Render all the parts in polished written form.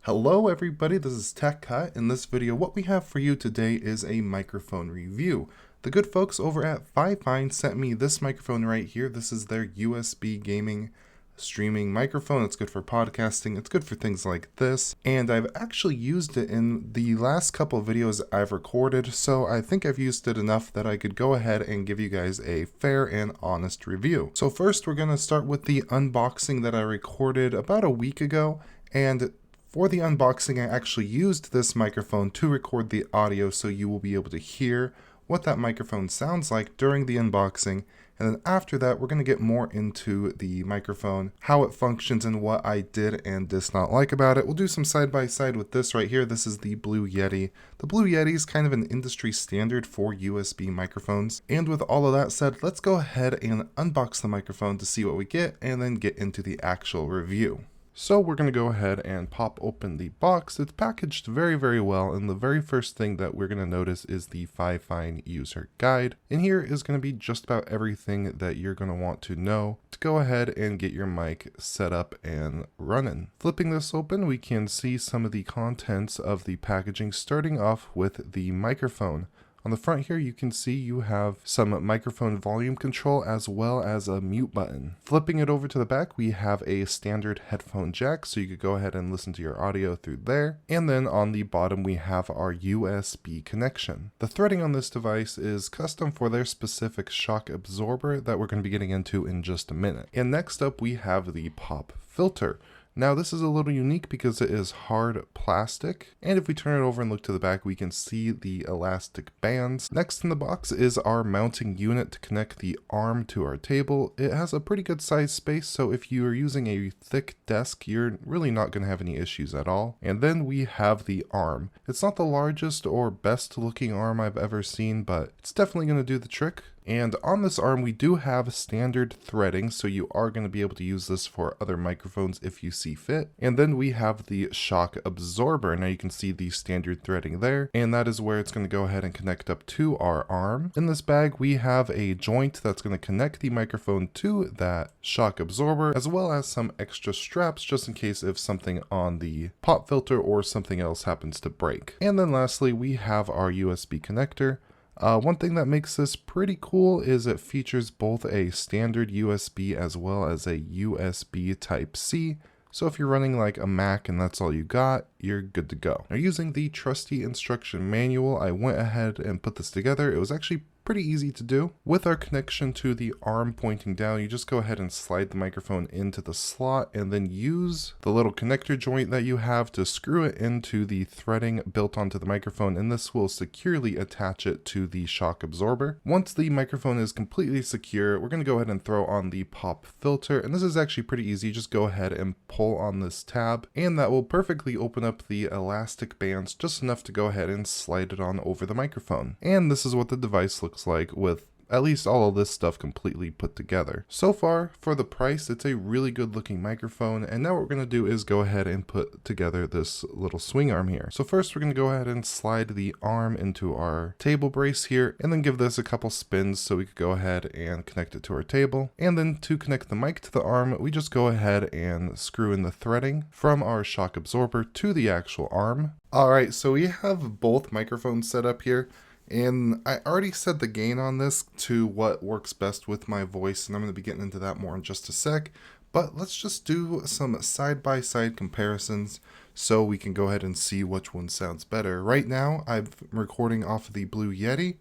Hello everybody, this is TechHut. In this video, what we have for you today is a microphone review. The good folks over at FiFine sent me this microphone right here. This is their USB gaming streaming microphone. It's good for podcasting. It's good for things like this. And I've actually used it in the last couple of videos I've recorded, so I think I've used it enough that I could go ahead and give you guys a fair and honest review. So first, we're going to start with the unboxing that I recorded about a week ago. And for the unboxing, I actually used this microphone to record the audio, so you will be able to hear what that microphone sounds like during the unboxing. And then after that, we're going to get more into the microphone, how it functions, and what I did and did not like about it. We'll do some side-by-side with this right here. This is the Blue Yeti. The Blue Yeti is kind of an industry standard for USB microphones. And with all of that said, let's go ahead and unbox the microphone to see what we get, and then get into the actual review. So we're going to go ahead and pop open the box. It's packaged very, very well, and the very first thing that we're going to notice is the FiFine user guide. In here is going to be just about everything that you're going to want to know to go ahead and get your mic set up and running. Flipping this open, we can see some of the contents of the packaging, starting off with the microphone. On the front here, you can see you have some microphone volume control as well as a mute button. Flipping it over to the back, we have a standard headphone jack, so you could go ahead and listen to your audio through there. And then on the bottom, we have our USB connection. The threading on this device is custom for their specific shock absorber that we're going to be getting into in just a minute. And next up, we have the pop filter. Now this is a little unique because it is hard plastic, and if we turn it over and look to the back, we can see the elastic bands. Next in the box is our mounting unit to connect the arm to our table. It has a pretty good size space, so if you are using a thick desk, you're really not going to have any issues at all. And then we have the arm. It's not the largest or best looking arm I've ever seen, but it's definitely going to do the trick. And on this arm, we do have standard threading, so you are going to be able to use this for other microphones if you see fit. And then we have the shock absorber. Now you can see the standard threading there, and that is where it's going to go ahead and connect up to our arm. In this bag, we have a joint that's going to connect the microphone to that shock absorber, as well as some extra straps just in case if something on the pop filter or something else happens to break. And then lastly, we have our USB connector. One thing that makes this pretty cool is it features both a standard USB as well as a USB Type-C. So if you're running like a Mac and that's all you got, you're good to go. Now, using the trusty instruction manual, I went ahead and put this together. It was actually pretty easy to do. With our connection to the arm pointing down, you just go ahead and slide the microphone into the slot and then use the little connector joint that you have to screw it into the threading built onto the microphone, and this will securely attach it to the shock absorber. Once the microphone is completely secure, we're going to go ahead and throw on the pop filter, and this is actually pretty easy. Just go ahead and pull on this tab, and that will perfectly open up the elastic bands just enough to go ahead and slide it on over the microphone. And this is what the device looks like with at least all of this stuff completely put together. So far, for the price, it's a really good looking microphone, and now what we're going to do is go ahead and put together this little swing arm here. So first, we're going to go ahead and slide the arm into our table brace here, and then give this a couple spins so we could go ahead and connect it to our table. And then to connect the mic to the arm, we just go ahead and screw in the threading from our shock absorber to the actual arm. Alright, so we have both microphones set up here. And I already set the gain on this to what works best with my voice, and I'm going to be getting into that more in just a sec. But let's just do some side-by-side comparisons so we can go ahead and see which one sounds better. Right now, I'm recording off of the Blue Yeti,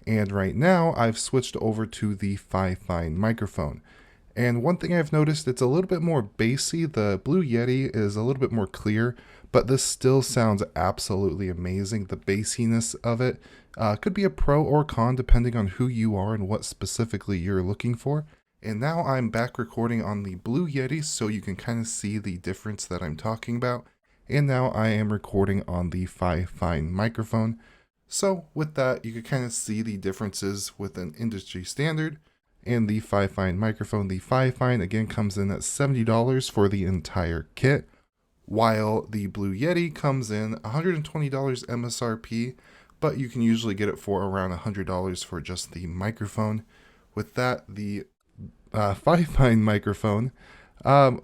and right now I've switched over to the FiFine microphone. And one thing I've noticed, it's a little bit more bassy. The Blue Yeti is a little bit more clear, but this still sounds absolutely amazing. The bassiness of it could be a pro or con depending on who you are and what specifically you're looking for. And now I'm back recording on the Blue Yeti, so you can kind of see the difference that I'm talking about. And now I am recording on the FiFine microphone. So with that, you can kind of see the differences with an industry standard and the FiFine microphone. The FiFine again comes in at $70 for the entire kit, while the Blue Yeti comes in $120 MSRP, but you can usually get it for around $100 for just the microphone. With that, the FiFine microphone,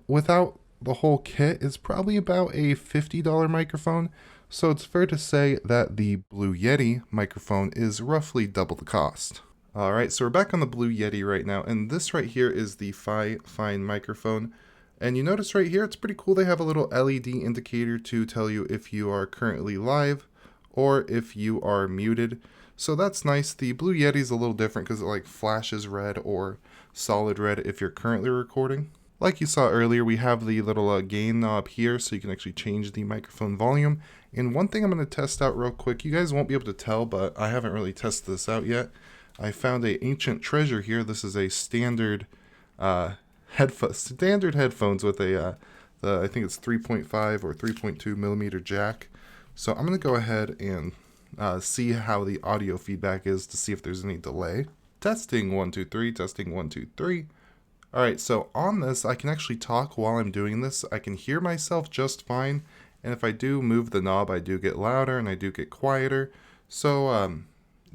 without the whole kit is probably about a $50 microphone, so it's fair to say that the Blue Yeti microphone is roughly double the cost. Alright, so we're back on the Blue Yeti right now, and this right here is the FiFine microphone. And you notice right here, it's pretty cool. They have a little LED indicator to tell you if you are currently live or if you are muted. So that's nice. The Blue Yeti is a little different because it like flashes red or solid red if you're currently recording. Like you saw earlier, we have the little gain knob here so you can actually change the microphone volume. And one thing I'm going to test out real quick, you guys won't be able to tell, but I haven't really tested this out yet. I found a ancient treasure here. This is a standard headphones with a I think it's 3.5 or 3.2 millimeter jack. So I'm going to go ahead and see how the audio feedback is to see if there's any delay. Testing 1 2 3, testing 1 2 3. All right, so on this I can actually talk while I'm doing this. I can hear myself just fine, and if I do move the knob, I do get louder and I do get quieter. So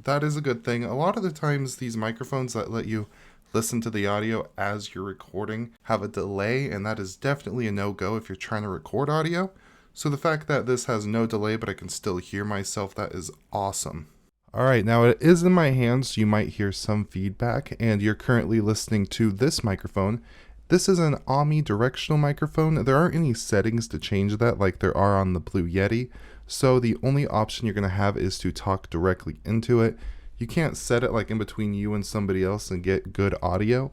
that is a good thing. A lot of the times these microphones that let you listen to the audio as you're recording have a delay, and that is definitely a no-go if you're trying to record audio. So the fact that this has no delay but I can still hear myself, that is awesome. Alright, now it is in my hands, so you might hear some feedback, and you're currently listening to this microphone. This is an omnidirectional microphone. There aren't any settings to change that like there are on the Blue Yeti. So the only option you're going to have is to talk directly into it. You can't set it like in between you and somebody else and get good audio.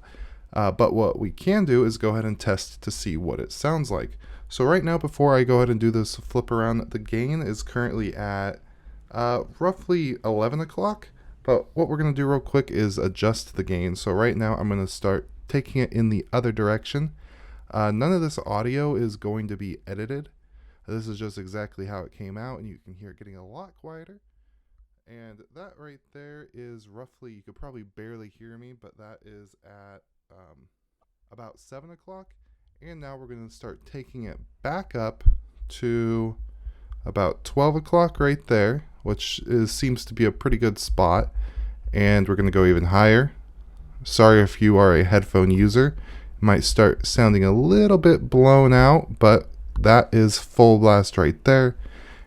But what we can do is go ahead and test to see what it sounds like. So right now, before I go ahead and do this flip around, the gain is currently at roughly 11 o'clock. But what we're going to do real quick is adjust the gain. So right now I'm going to start taking it in the other direction. None of this audio is going to be edited. This is just exactly how it came out, and you can hear it getting a lot quieter. And that right there is roughly, you could probably barely hear me, but that is at about 7 o'clock. And now we're going to start taking it back up to about 12 o'clock right there, which seems to be a pretty good spot. And we're going to go even higher. Sorry if you are a headphone user. It might start sounding a little bit blown out, but that is full blast right there.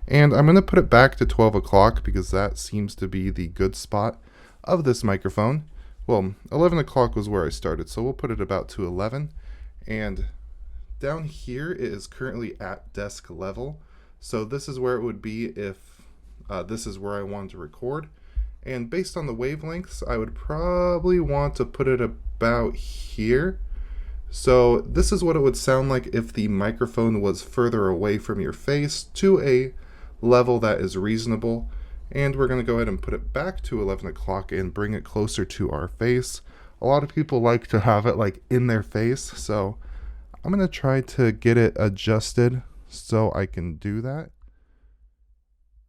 And I'm going to put it back to 12 o'clock because that seems to be the good spot of this microphone. Well, 11 o'clock was where I started, so we'll put it about to 11. And down here it is currently at desk level. So this is where it would be if this is where I wanted to record. And based on the wavelengths, I would probably want to put it about here. So this is what it would sound like if the microphone was further away from your face to a level that is reasonable. And we're going to go ahead and put it back to 11 o'clock and bring it closer to our face. A lot of people like to have it like in their face, so I'm going to try to get it adjusted so I can do that.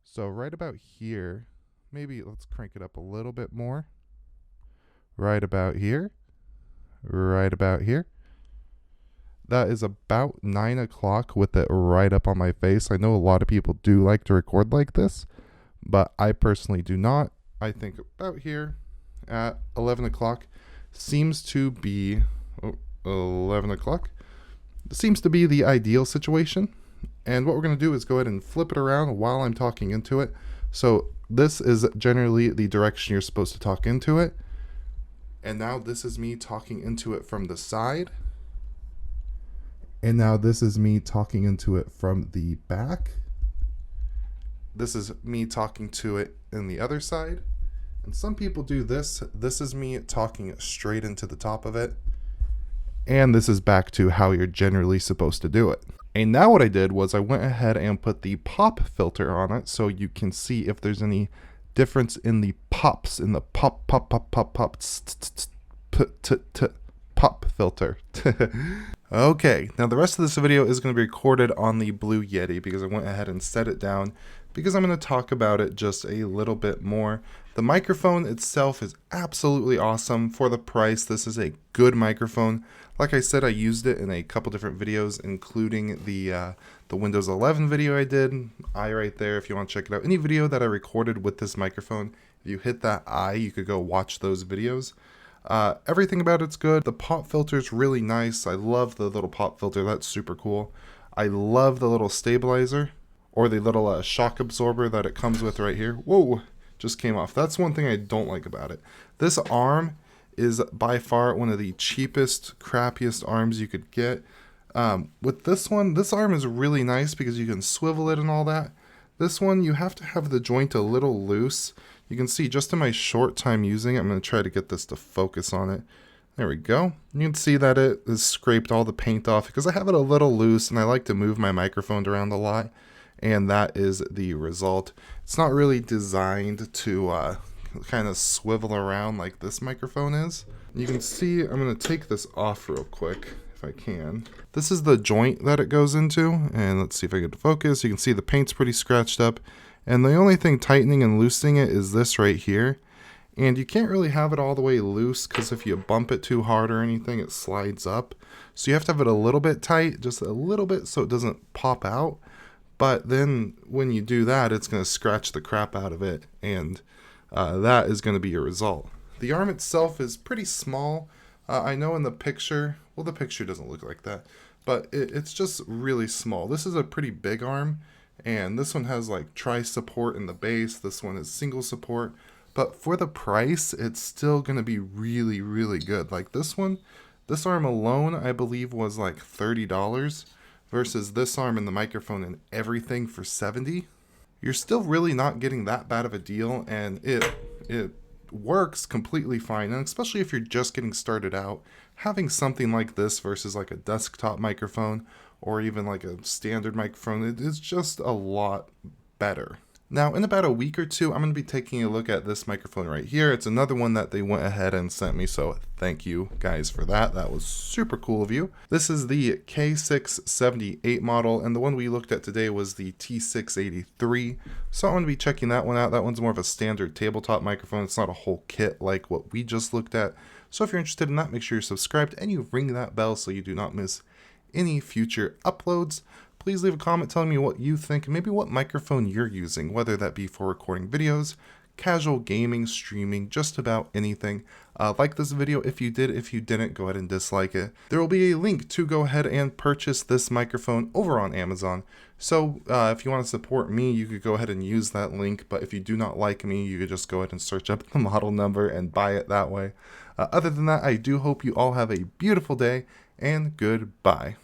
So right about here, maybe let's crank it up a little bit more. Right about here. Right about here. That is about 9 o'clock with it right up on my face. I know a lot of people do like to record like this, but I personally do not. I think about here at 11 o'clock seems to be 11 o'clock. Seems to be the ideal situation. And what we're going to do is go ahead and flip it around while I'm talking into it. So this is generally the direction you're supposed to talk into it. And now this is me talking into it from the side. And now this is me talking into it from the back. This is me talking to it in the other side. And some people do this. This is me talking straight into the top of it. And this is back to how you're generally supposed to do it. And now what I did was I went ahead and put the pop filter on it so you can see if there's any difference in the pops, in the pop filter. Okay, now the rest of this video is going to be recorded on the Blue Yeti because I went ahead and set it down because I'm going to talk about it just a little bit more. The microphone itself is absolutely awesome for the price. This is a good microphone. Like I said, I used it in a couple different videos, including the Windows 11 video I did. Right there, if you want to check it out. Any video that I recorded with this microphone, if you hit that I, you could go watch those videos. Everything about it's good. The pop filter is really nice. I love the little pop filter. That's super cool. I love the little stabilizer or the little shock absorber that it comes with right here. Whoa, just came off. That's one thing I don't like about it. This arm is by far one of the cheapest, crappiest arms you could get. With this one, this arm is really nice because you can swivel it and all that. This one, you have to have the joint a little loose. You can see just in my short time using it, I'm going to try to get this to focus on it. There we go. You can see that it has scraped all the paint off because I have it a little loose and I like to move my microphone around a lot. And that is the result. It's not really designed to kind of swivel around like this microphone is. You can see, I'm going to take this off real quick if I can. This is the joint that it goes into, and let's see if I get to focus. You can see the paint's pretty scratched up, and the only thing tightening and loosening it is this right here. And you can't really have it all the way loose because if you bump it too hard or anything, it slides up. So you have to have it a little bit tight, just a little bit so it doesn't pop out. But then when you do that, it's going to scratch the crap out of it, and that is going to be your result. The arm itself is pretty small. I know in the picture, well, the picture doesn't look like that, but it's just really small. This is a pretty big arm, and this one has like tri-support in the base. This one is single support, but for the price, it's still going to be really, really good. Like this one, this arm alone, I believe was like $30 versus this arm and the microphone and everything for $70. You're still really not getting that bad of a deal, and it works completely fine. And especially if you're just getting started out, having something like this versus like a desktop microphone or even like a standard microphone, it is just a lot better. Now, in about a week or two, I'm going to be taking a look at this microphone right here. It's another one that they went ahead and sent me, so thank you guys for that. That was super cool of you. This is the K678 model, and the one we looked at today was the T683. So I'm going to be checking that one out. That one's more of a standard tabletop microphone. It's not a whole kit like what we just looked at. So if you're interested in that, make sure you're subscribed and you ring that bell so you do not miss any future uploads. Please leave a comment telling me what you think and maybe what microphone you're using, whether that be for recording videos, casual gaming, streaming, just about anything. Like this video if you did. If you didn't, go ahead and dislike it. There will be a link to go ahead and purchase this microphone over on Amazon. So if you want to support me, you could go ahead and use that link. But if you do not like me, you could just go ahead and search up the model number and buy it that way. Other than that, I do hope you all have a beautiful day and goodbye.